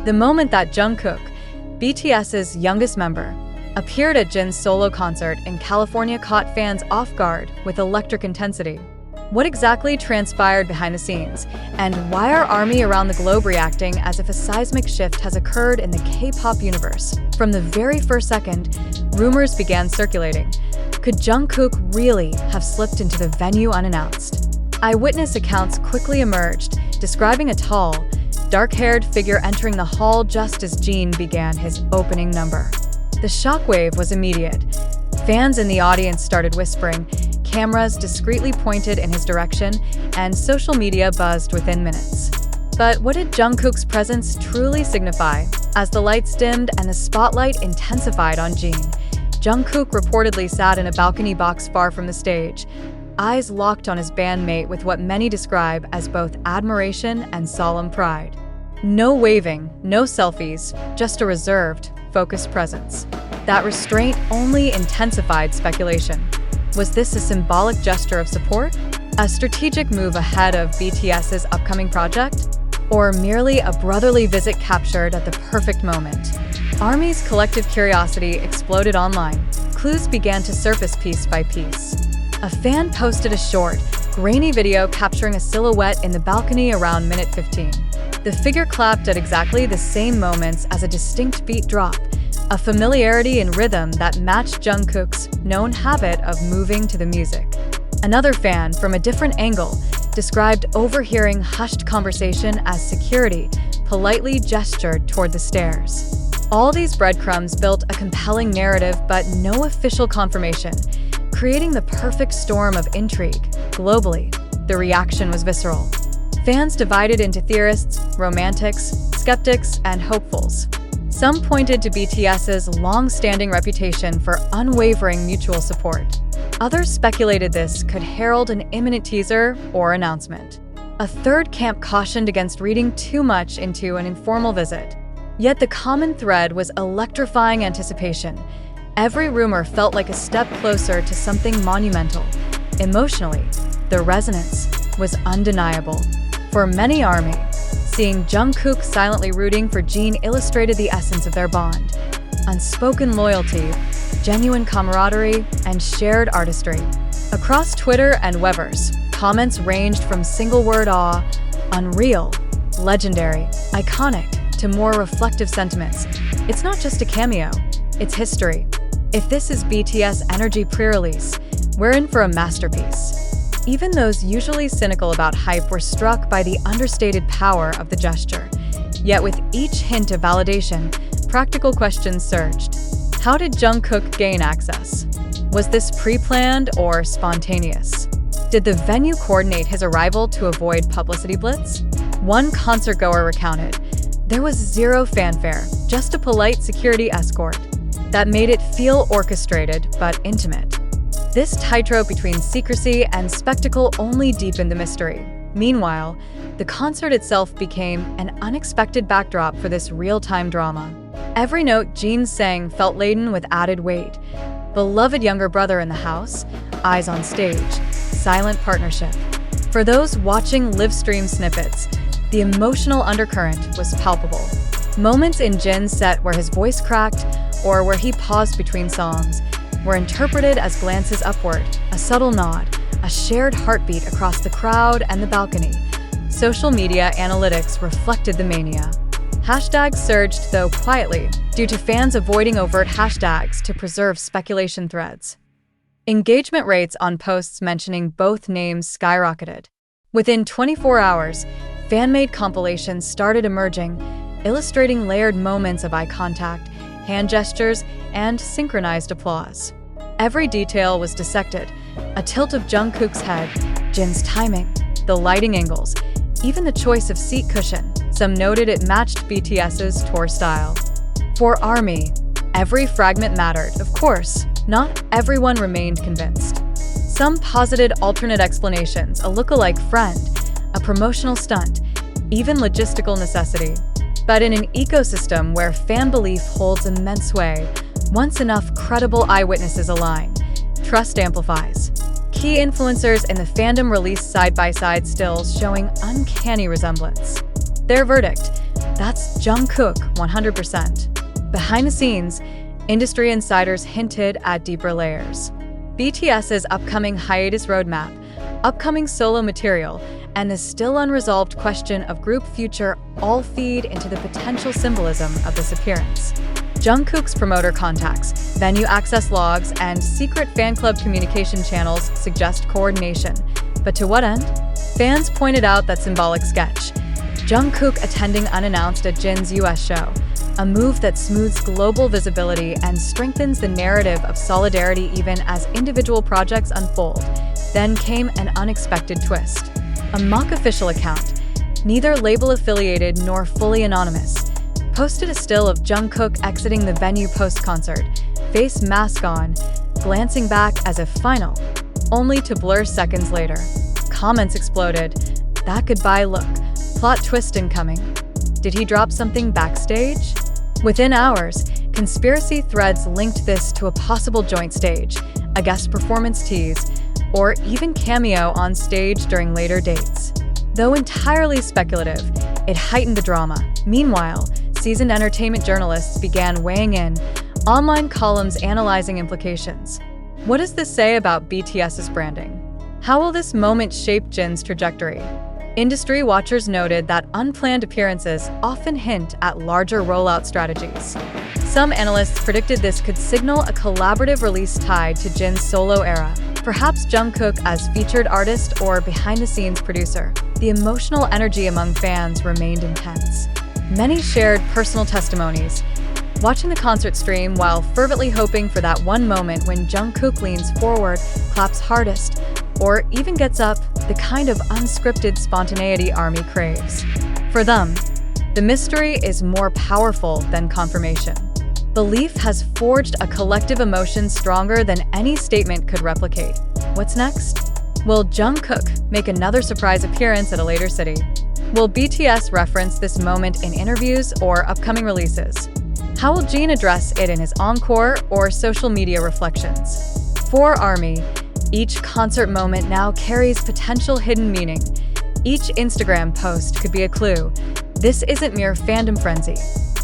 The moment that Jungkook, BTS's youngest member, appeared at Jin's solo concert in California caught fans off guard with electric intensity. What exactly transpired behind the scenes, and why are ARMY around the globe reacting as if a seismic shift has occurred in the K-pop universe? From the very first second, rumors began circulating. Could Jungkook really have slipped into the venue unannounced? Eyewitness accounts quickly emerged, describing a tall, dark-haired figure entering the hall just as Jin began his opening number. The shockwave was immediate. Fans in the audience started whispering, cameras discreetly pointed in his direction, and social media buzzed within minutes. But what did Jungkook's presence truly signify? As the lights dimmed and the spotlight intensified on Jin, Jungkook reportedly sat in a balcony box far from the stage, eyes locked on his bandmate with what many describe as both admiration and solemn pride. No waving, no selfies, just a reserved, focused presence. That restraint only intensified speculation. Was this a symbolic gesture of support? A strategic move ahead of BTS's upcoming project? Or merely a brotherly visit captured at the perfect moment? ARMY's collective curiosity exploded online. Clues began to surface piece by piece. A fan posted a short, grainy video capturing a silhouette in the balcony around minute 15. The figure clapped at exactly the same moments as a distinct beat drop, a familiarity and rhythm that matched Jungkook's known habit of moving to the music. Another fan, from a different angle, described overhearing hushed conversation as security politely gestured toward the stairs. All these breadcrumbs built a compelling narrative but no official confirmation, creating the perfect storm of intrigue. Globally, the reaction was visceral. Fans divided into theorists, romantics, skeptics, and hopefuls. Some pointed to BTS's long-standing reputation for unwavering mutual support. Others speculated this could herald an imminent teaser or announcement. A third camp cautioned against reading too much into an informal visit. Yet the common thread was electrifying anticipation. Every rumor felt like a step closer to something monumental. Emotionally, the resonance was undeniable. For many ARMY, seeing Jungkook silently rooting for Jin illustrated the essence of their bond. Unspoken loyalty, genuine camaraderie, and shared artistry. Across Twitter and Weverse, comments ranged from single-word awe, unreal, legendary, iconic, to more reflective sentiments. It's not just a cameo, it's history. If this is BTS Energy pre-release, we're in for a masterpiece. Even those usually cynical about hype were struck by the understated power of the gesture. Yet with each hint of validation, practical questions surged. How did Jungkook gain access? Was this pre-planned or spontaneous? Did the venue coordinate his arrival to avoid publicity blitz? One concertgoer recounted, there was zero fanfare, just a polite security escort. That made it feel orchestrated but intimate. This tightrope between secrecy and spectacle only deepened the mystery. Meanwhile, the concert itself became an unexpected backdrop for this real-time drama. Every note Jin sang felt laden with added weight. Beloved younger brother in the house, eyes on stage, silent partnership. For those watching live-stream snippets, the emotional undercurrent was palpable. Moments in Jin's set where his voice cracked or where he paused between songs were interpreted as glances upward, a subtle nod, a shared heartbeat across the crowd and the balcony. Social media analytics reflected the mania. Hashtags surged, though quietly, due to fans avoiding overt hashtags to preserve speculation threads. Engagement rates on posts mentioning both names skyrocketed. Within 24 hours, fan-made compilations started emerging, illustrating layered moments of eye contact, hand gestures, and synchronized applause. Every detail was dissected, a tilt of Jungkook's head, Jin's timing, the lighting angles, even the choice of seat cushion. Some noted it matched BTS's tour style. For ARMY, every fragment mattered. Of course, not everyone remained convinced. Some posited alternate explanations, a look-alike friend, a promotional stunt, even logistical necessity. But in an ecosystem where fan belief holds immense sway, once enough credible eyewitnesses align, trust amplifies. Key influencers in the fandom released side-by-side stills showing uncanny resemblance. Their verdict: That's Jungkook 100%. Behind the scenes, industry insiders hinted at deeper layers. BTS's upcoming hiatus roadmap, upcoming solo material, and the still unresolved question of group future all feed into the potential symbolism of this appearance. Jungkook's promoter contacts, venue access logs, and secret fan club communication channels suggest coordination. But to what end? Fans pointed out that symbolic sketch. Jungkook attending unannounced at Jin's US show, a move that smooths global visibility and strengthens the narrative of solidarity even as individual projects unfold. Then came an unexpected twist. A mock official account, neither label-affiliated nor fully anonymous, posted a still of Jungkook exiting the venue post-concert, face mask on, glancing back as if final, only to blur seconds later. Comments exploded. That goodbye look. Plot twist incoming. Did he drop something backstage? Within hours, conspiracy threads linked this to a possible joint stage, a guest performance tease, or even cameo on stage during later dates. Though entirely speculative, it heightened the drama. Meanwhile, seasoned entertainment journalists began weighing in, online columns analyzing implications. What does this say about BTS's branding? How will this moment shape Jin's trajectory? Industry watchers noted that unplanned appearances often hint at larger rollout strategies. Some analysts predicted this could signal a collaborative release tied to Jin's solo era, perhaps Jungkook as featured artist or behind-the-scenes producer. The emotional energy among fans remained intense. Many shared personal testimonies, watching the concert stream while fervently hoping for that one moment when Jungkook leans forward, claps hardest, or even gets up, the kind of unscripted spontaneity ARMY craves. For them, the mystery is more powerful than confirmation. Belief has forged a collective emotion stronger than any statement could replicate. What's next? Will Jungkook make another surprise appearance at a later city? Will BTS reference this moment in interviews or upcoming releases? How will Jin address it in his encore or social media reflections? For ARMY, each concert moment now carries potential hidden meaning. Each Instagram post could be a clue. This isn't mere fandom frenzy.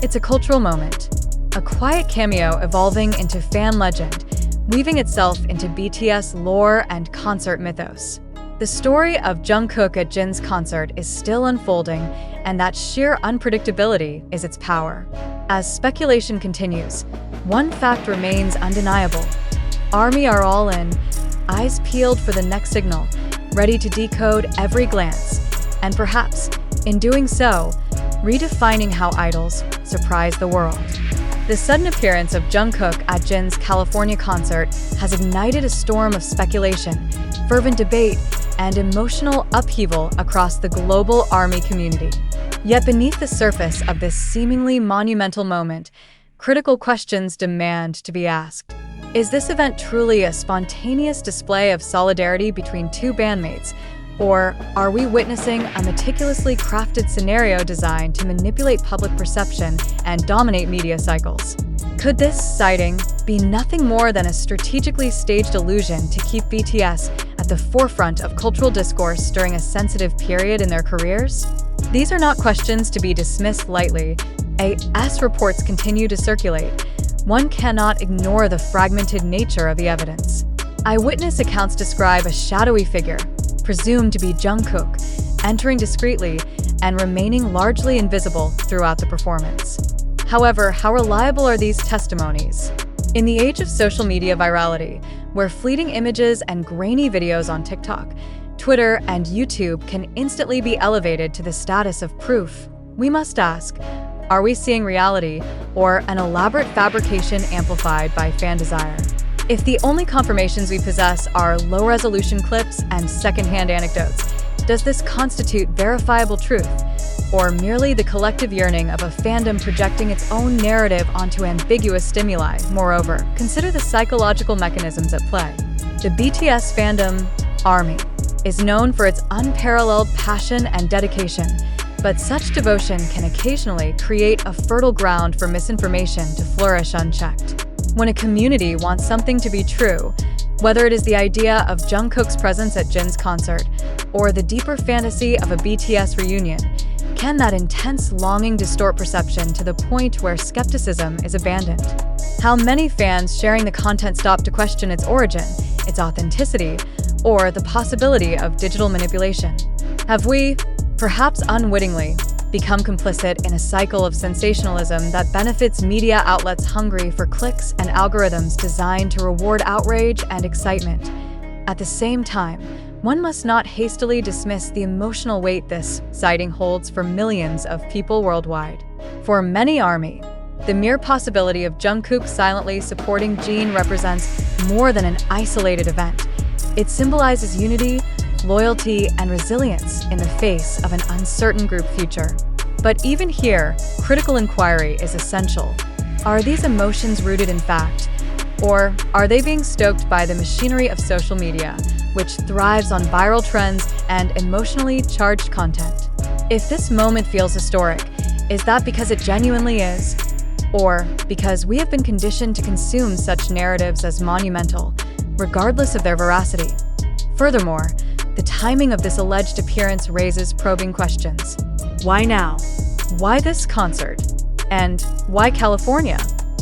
It's a cultural moment. A quiet cameo evolving into fan legend, weaving itself into BTS lore and concert mythos. The story of Jungkook at Jin's concert is still unfolding, and that sheer unpredictability is its power. As speculation continues, one fact remains undeniable. ARMY are all in, eyes peeled for the next signal, ready to decode every glance, and perhaps, in doing so, redefining how idols surprise the world. The sudden appearance of Jungkook at Jin's California concert has ignited a storm of speculation, fervent debate, and emotional upheaval across the global ARMY community. Yet beneath the surface of this seemingly monumental moment, critical questions demand to be asked. Is this event truly a spontaneous display of solidarity between two bandmates, or are we witnessing a meticulously crafted scenario designed to manipulate public perception and dominate media cycles? Could this sighting be nothing more than a strategically staged illusion to keep BTS at the forefront of cultural discourse during a sensitive period in their careers? These are not questions to be dismissed lightly. As reports continue to circulate, one cannot ignore the fragmented nature of the evidence. Eyewitness accounts describe a shadowy figure, presumed to be Jungkook, entering discreetly and remaining largely invisible throughout the performance. However, how reliable are these testimonies? In the age of social media virality, where fleeting images and grainy videos on TikTok, Twitter, and YouTube can instantly be elevated to the status of proof, we must ask, are we seeing reality or an elaborate fabrication amplified by fan desire? If the only confirmations we possess are low-resolution clips and secondhand anecdotes, does this constitute verifiable truth, or merely the collective yearning of a fandom projecting its own narrative onto ambiguous stimuli? Moreover, consider the psychological mechanisms at play. The BTS fandom, ARMY, is known for its unparalleled passion and dedication, but such devotion can occasionally create a fertile ground for misinformation to flourish unchecked. When a community wants something to be true, whether it is the idea of Jungkook's presence at Jin's concert or the deeper fantasy of a BTS reunion, can that intense longing distort perception to the point where skepticism is abandoned? How many fans sharing the content stop to question its origin, its authenticity, or the possibility of digital manipulation? Have we, perhaps unwittingly, become complicit in a cycle of sensationalism that benefits media outlets hungry for clicks and algorithms designed to reward outrage and excitement? At the same time, one must not hastily dismiss the emotional weight this sighting holds for millions of people worldwide. For many ARMY, the mere possibility of Jungkook silently supporting Jin represents more than an isolated event. It symbolizes unity, loyalty, and resilience in the face of an uncertain group future. But even here, critical inquiry is essential. Are these emotions rooted in fact? Or are they being stoked by the machinery of social media, which thrives on viral trends and emotionally charged content? If this moment feels historic, is that because it genuinely is? Or because we have been conditioned to consume such narratives as monumental, regardless of their veracity? Furthermore, the timing of this alleged appearance raises probing questions. Why now? Why this concert? And why California?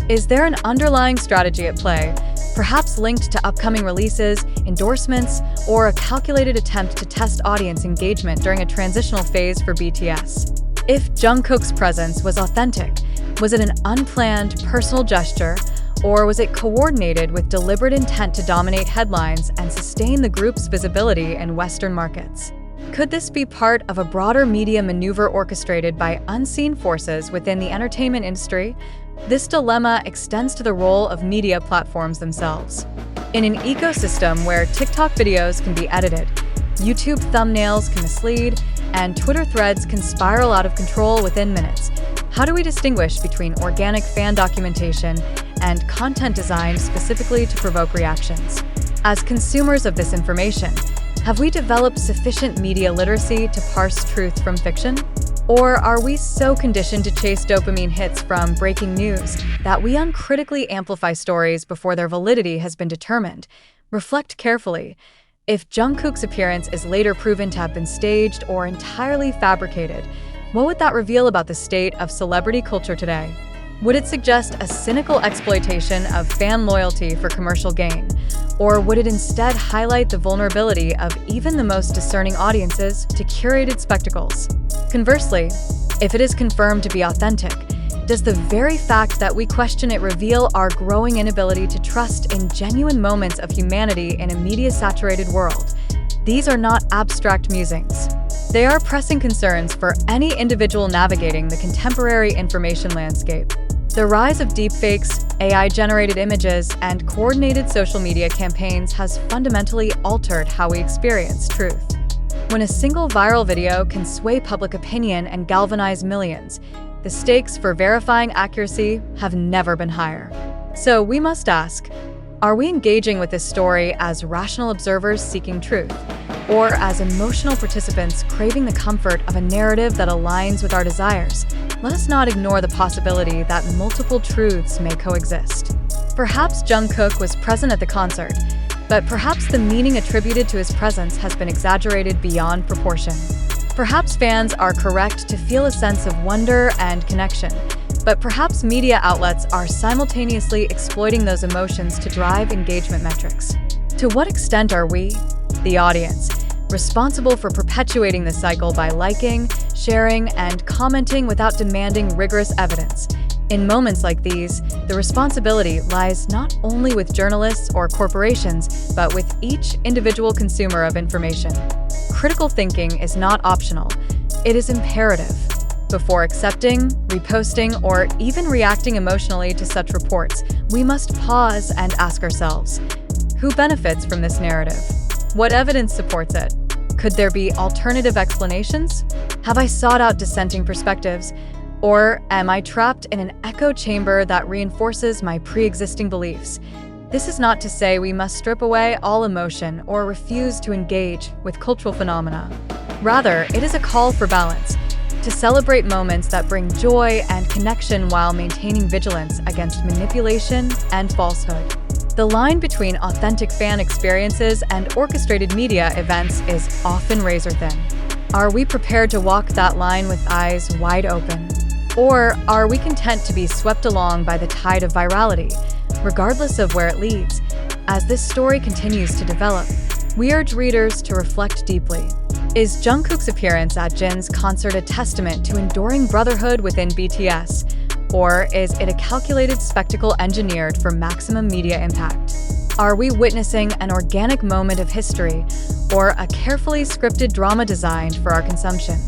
Is there an underlying strategy at play, perhaps linked to upcoming releases, endorsements, or a calculated attempt to test audience engagement during a transitional phase for BTS? If Jungkook's presence was authentic, was it an unplanned personal gesture, or was it coordinated with deliberate intent to dominate headlines and sustain the group's visibility in Western markets? Could this be part of a broader media maneuver orchestrated by unseen forces within the entertainment industry? This dilemma extends to the role of media platforms themselves. In an ecosystem where TikTok videos can be edited, YouTube thumbnails can mislead, and Twitter threads can spiral out of control within minutes, how do we distinguish between organic fan documentation and content designed specifically to provoke reactions? As consumers of this information, have we developed sufficient media literacy to parse truth from fiction? Or are we so conditioned to chase dopamine hits from breaking news that we uncritically amplify stories before their validity has been determined? Reflect carefully. If Jungkook's appearance is later proven to have been staged or entirely fabricated, what would that reveal about the state of celebrity culture today? Would it suggest a cynical exploitation of fan loyalty for commercial gain? Or would it instead highlight the vulnerability of even the most discerning audiences to curated spectacles? Conversely, if it is confirmed to be authentic, does the very fact that we question it reveal our growing inability to trust in genuine moments of humanity in a media-saturated world? These are not abstract musings. They are pressing concerns for any individual navigating the contemporary information landscape. The rise of deepfakes, AI-generated images, and coordinated social media campaigns has fundamentally altered how we experience truth. When a single viral video can sway public opinion and galvanize millions, the stakes for verifying accuracy have never been higher. So we must ask, are we engaging with this story as rational observers seeking truth, or as emotional participants craving the comfort of a narrative that aligns with our desires? Let us not ignore the possibility that multiple truths may coexist. Perhaps Jungkook was present at the concert, but perhaps the meaning attributed to his presence has been exaggerated beyond proportion. Perhaps fans are correct to feel a sense of wonder and connection, but perhaps media outlets are simultaneously exploiting those emotions to drive engagement metrics. To what extent are we, the audience, responsible for perpetuating this cycle by liking, sharing, and commenting without demanding rigorous evidence? In moments like these, the responsibility lies not only with journalists or corporations, but with each individual consumer of information. Critical thinking is not optional, it is imperative. Before accepting, reposting, or even reacting emotionally to such reports, we must pause and ask ourselves, who benefits from this narrative? What evidence supports it? Could there be alternative explanations? Have I sought out dissenting perspectives? Or am I trapped in an echo chamber that reinforces my pre-existing beliefs? This is not to say we must strip away all emotion or refuse to engage with cultural phenomena. Rather, it is a call for balance, to celebrate moments that bring joy and connection while maintaining vigilance against manipulation and falsehood. The line between authentic fan experiences and orchestrated media events is often razor thin. Are we prepared to walk that line with eyes wide open? Or are we content to be swept along by the tide of virality, regardless of where it leads? As this story continues to develop, we urge readers to reflect deeply. Is Jungkook's appearance at Jin's concert a testament to enduring brotherhood within BTS? Or is it a calculated spectacle engineered for maximum media impact? Are we witnessing an organic moment of history, or a carefully scripted drama designed for our consumption?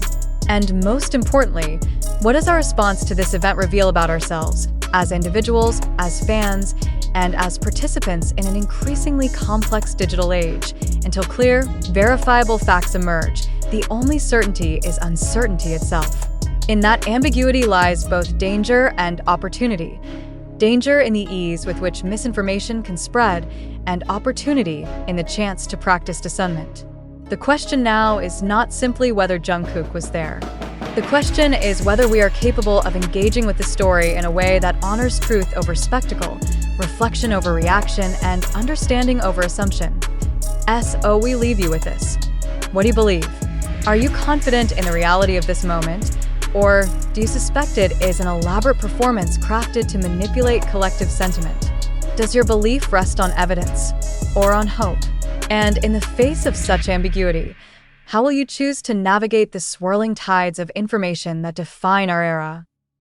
And most importantly, what does our response to this event reveal about ourselves, as individuals, as fans, and as participants in an increasingly complex digital age? Until clear, verifiable facts emerge, the only certainty is uncertainty itself. In that ambiguity lies both danger and opportunity. Danger in the ease with which misinformation can spread, and opportunity in the chance to practice discernment. The question now is not simply whether Jungkook was there. The question is whether we are capable of engaging with the story in a way that honors truth over spectacle, reflection over reaction, and understanding over assumption. So we leave you with this. What do you believe? Are you confident in the reality of this moment? Or do you suspect it is an elaborate performance crafted to manipulate collective sentiment? Does your belief rest on evidence or on hope? And in the face of such ambiguity, how will you choose to navigate the swirling tides of information that define our era?